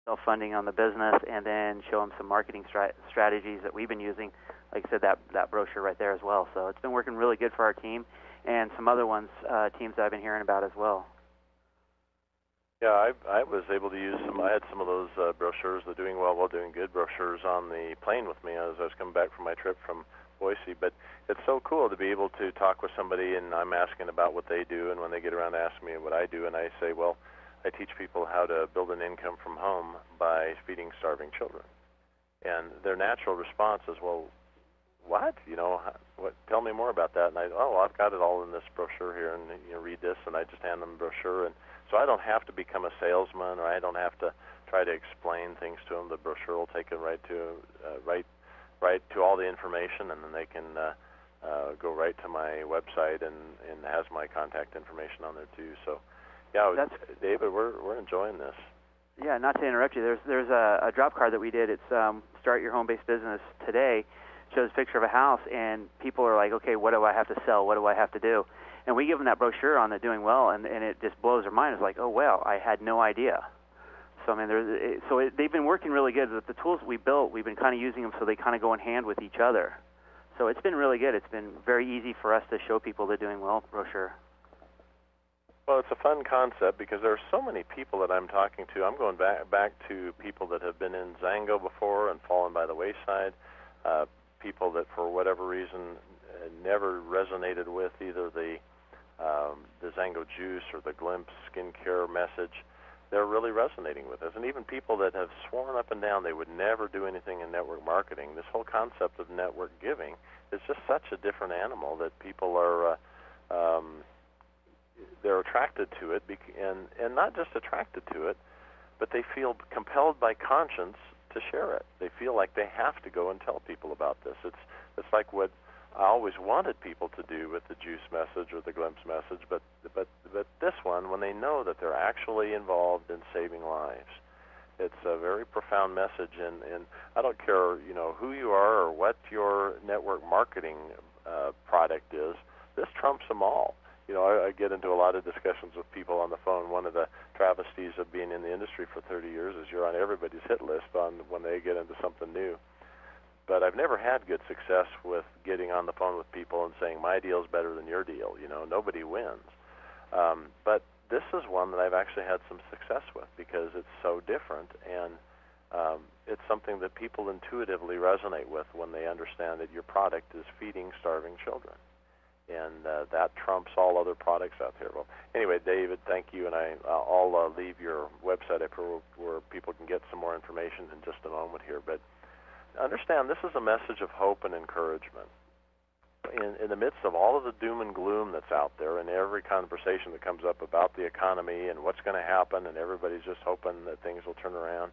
self-funding on the business, and then show them some marketing strategies that we've been using. Like I said, that brochure right there as well. So it's been working really good for our team and some other teams that I've been hearing about as well. Yeah, I was able to use some. I had some of those brochures, the Doing Well While Doing Good brochures, on the plane with me as I was coming back from my trip from Boise. But it's so cool to be able to talk with somebody, and I'm asking about what they do, and when they get around to asking me what I do, and I say, well, I teach people how to build an income from home by feeding starving children. And their natural response is, well, what? What? Tell me more about that. And I've got it all in this brochure here, and read this, and I just hand them the brochure. And so I don't have to become a salesman, or I don't have to try to explain things to them. The brochure will take them right to all the information, and then they can go right to my website, and has my contact information on there too. So, yeah, David, we're enjoying this. Yeah, not to interrupt you, there's a drop card that we did. It's Start Your Home-Based Business Today. Shows a picture of a house, and people are like, okay, what do I have to sell? What do I have to do? And we give them that brochure on the Doing Well, and it just blows their mind. It's like, oh, wow, I had no idea. So, I mean, they've been working really good. The tools we built, we've been kind of using them so they kind of go in hand with each other. So it's been really good. It's been very easy for us to show people the Doing Well brochure. Well, it's a fun concept because there are so many people that I'm talking to. I'm going back to people that have been in Zango before and fallen by the wayside, people that for whatever reason never resonated with either the Zango juice or the Glimpse skincare message. They're really resonating with us. And even people that have sworn up and down they would never do anything in network marketing, this whole concept of network giving is just such a different animal that people are they're attracted to it, and not just attracted to it, but they feel compelled by conscience to share it. They feel like they have to go and tell people about this. It's like what I always wanted people to do with the juice message or the glimpse message, but this one, when they know that they're actually involved in saving lives, it's a very profound message. And I don't care, who you are or what your network marketing product is. This trumps them all. I get into a lot of discussions with people on the phone. One of the travesties of being in the industry for 30 years is you're on everybody's hit list when they get into something new. But I've never had good success with getting on the phone with people and saying, my deal's better than your deal. Nobody wins. But this is one that I've actually had some success with because it's so different, and it's something that people intuitively resonate with when they understand that your product is feeding starving children. And that trumps all other products out there. Well, anyway, David, thank you, and I'll leave your website up where people can get some more information in just a moment here. But understand, this is a message of hope and encouragement. In the midst of all of the doom and gloom that's out there, and every conversation that comes up about the economy and what's going to happen, and everybody's just hoping that things will turn around,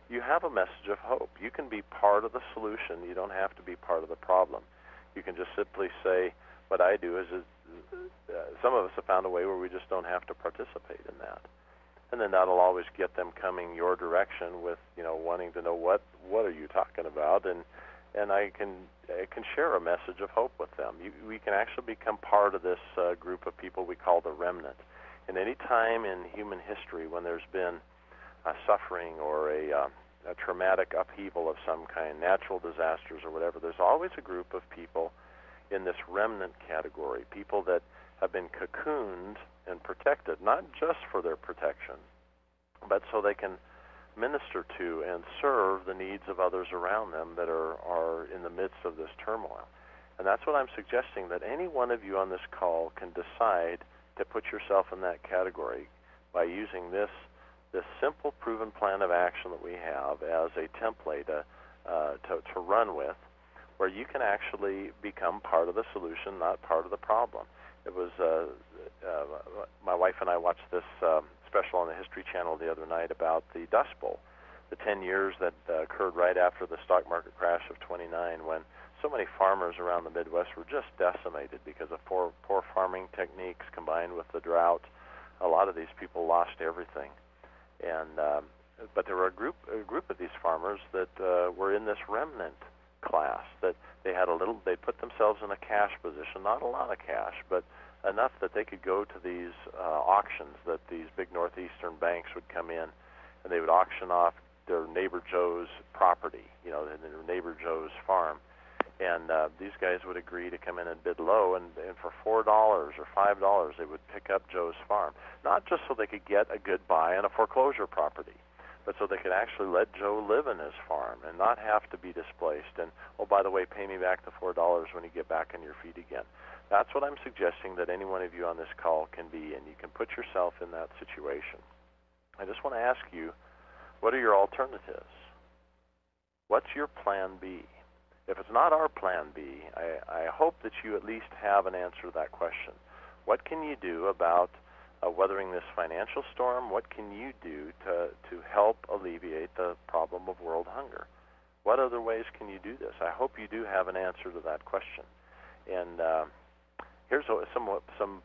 you have a message of hope. You can be part of the solution. You don't have to be part of the problem. You can just simply say, what I do is some of us have found a way where we just don't have to participate in that. And then that'll always get them coming your direction with, wanting to know what are you talking about, and I can share a message of hope with them. We can actually become part of this group of people we call the remnant. And any time in human history when there's been suffering or a traumatic upheaval of some kind, natural disasters or whatever, there's always a group of people in this remnant category, people that have been cocooned and protected, not just for their protection, but so they can minister to and serve the needs of others around them that are in the midst of this turmoil. And that's what I'm suggesting, that any one of you on this call can decide to put yourself in that category by using this simple proven plan of action that we have as a template to run with, where you can actually become part of the solution, not part of the problem. It was my wife and I watched this special on the History Channel the other night about the Dust Bowl, the 10 years that occurred right after the stock market crash of '29, when so many farmers around the Midwest were just decimated because of poor farming techniques combined with the drought. A lot of these people lost everything, and but there were a group of these farmers that were in this remnant class, that they put themselves in a cash position, not a lot of cash, but enough that they could go to these auctions that these big northeastern banks would come in, and they would auction off their neighbor Joe's property, their neighbor Joe's farm. And these guys would agree to come in and bid low, and for $4 or $5, they would pick up Joe's farm. Not just so they could get a good buy on a foreclosure property, but so they could actually let Joe live in his farm and not have to be displaced. And, oh, by the way, pay me back the $4 when you get back on your feet again. That's what I'm suggesting that any one of you on this call can be, and you can put yourself in that situation. I just want to ask you, what are your alternatives? What's your plan B? If it's not our plan B, I hope that you at least have an answer to that question. What can you do about weathering this financial storm? What can you do to help alleviate the problem of world hunger? What other ways can you do this? I hope you do have an answer to that question. And here's some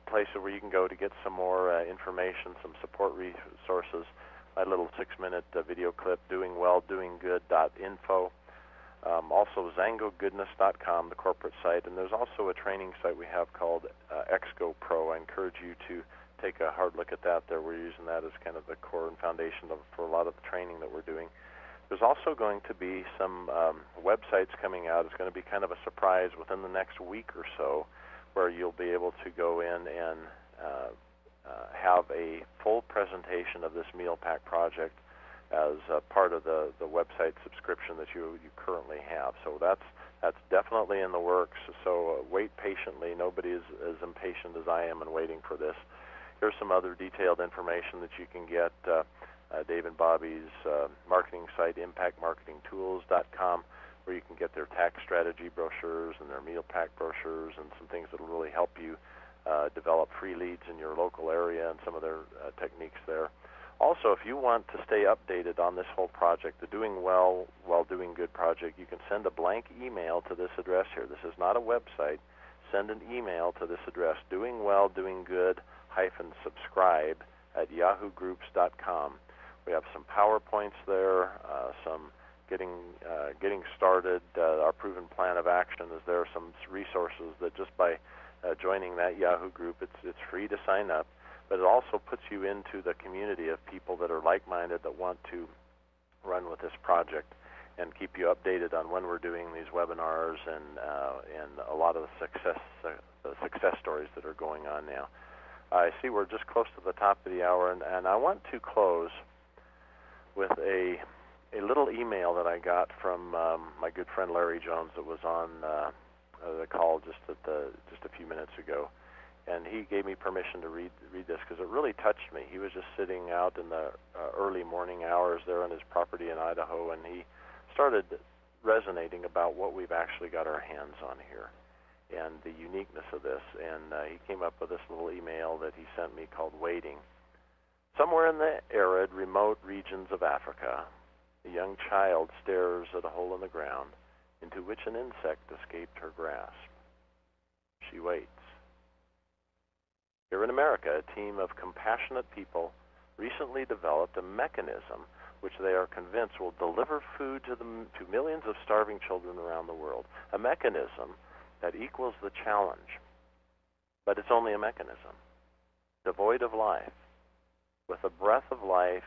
places where you can go to get some more information, some support resources. My little 6-minute video clip, doingwelldoinggood.info. Also zangogoodness.com, the corporate site, and there's also a training site we have called XGO Pro. I encourage you to take a hard look at that. We're using that as kind of the core and foundation for a lot of the training that we're doing. There's also going to be some websites coming out. It's going to be kind of a surprise within the next week or so, where you'll be able to go in and have a full presentation of this meal pack project as part of the website subscription that you currently have. So that's definitely in the works. So wait patiently. Nobody is as impatient as I am in waiting for this. Here's some other detailed information that you can get. Dave and Bobby's marketing site, impactmarketingtools.com, where you can get their tax strategy brochures and their meal pack brochures and some things that will really help you develop free leads in your local area and some of their techniques there. Also, if you want to stay updated on this whole project, the Doing Well While Doing Good project, you can send a blank email to this address here. This is not a website. Send an email to this address, doingwelldoinggood-subscribe @yahoogroups.com. We have some PowerPoints there, some getting started. Our proven plan of action is there. Some resources that just by joining that Yahoo group, it's free to sign up. But it also puts you into the community of people that are like-minded that want to run with this project and keep you updated on when we're doing these webinars and a lot of the success stories that are going on now. I see we're just close to the top of the hour, and I want to close with a little email that I got from my good friend Larry Jones that was on the call just a few minutes ago. And he gave me permission to read this because it really touched me. He was just sitting out in the early morning hours there on his property in Idaho, and he started resonating about what we've actually got our hands on here and the uniqueness of this. And he came up with this little email that he sent me called Waiting. Somewhere in the arid, remote regions of Africa, a young child stares at a hole in the ground into which an insect escaped her grasp. She waits. Here in America, a team of compassionate people recently developed a mechanism which they are convinced will deliver food to millions of starving children around the world. A mechanism that equals the challenge. But it's only a mechanism, devoid of life. With a breath of life,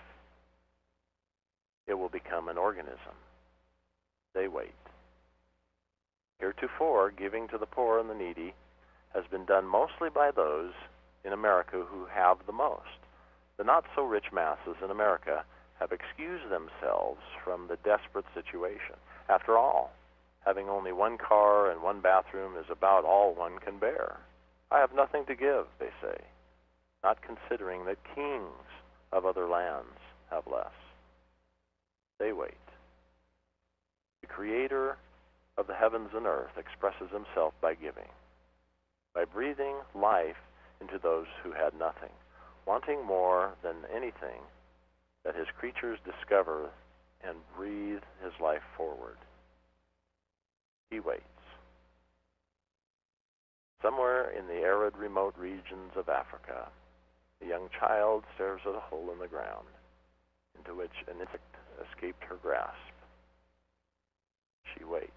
it will become an organism. They wait. Heretofore, giving to the poor and the needy has been done mostly by those in America who have the most. The not-so-rich masses in America have excused themselves from the desperate situation. After all, having only one car and one bathroom is about all one can bear. I have nothing to give, they say, not considering that kings of other lands have less. They wait. The Creator of the heavens and earth expresses himself by giving, by breathing life into those who had nothing, wanting more than anything that his creatures discover and breathe his life forward. He waits. Somewhere in the arid, remote regions of Africa, a young child stares at a hole in the ground into which an insect escaped her grasp. She waits.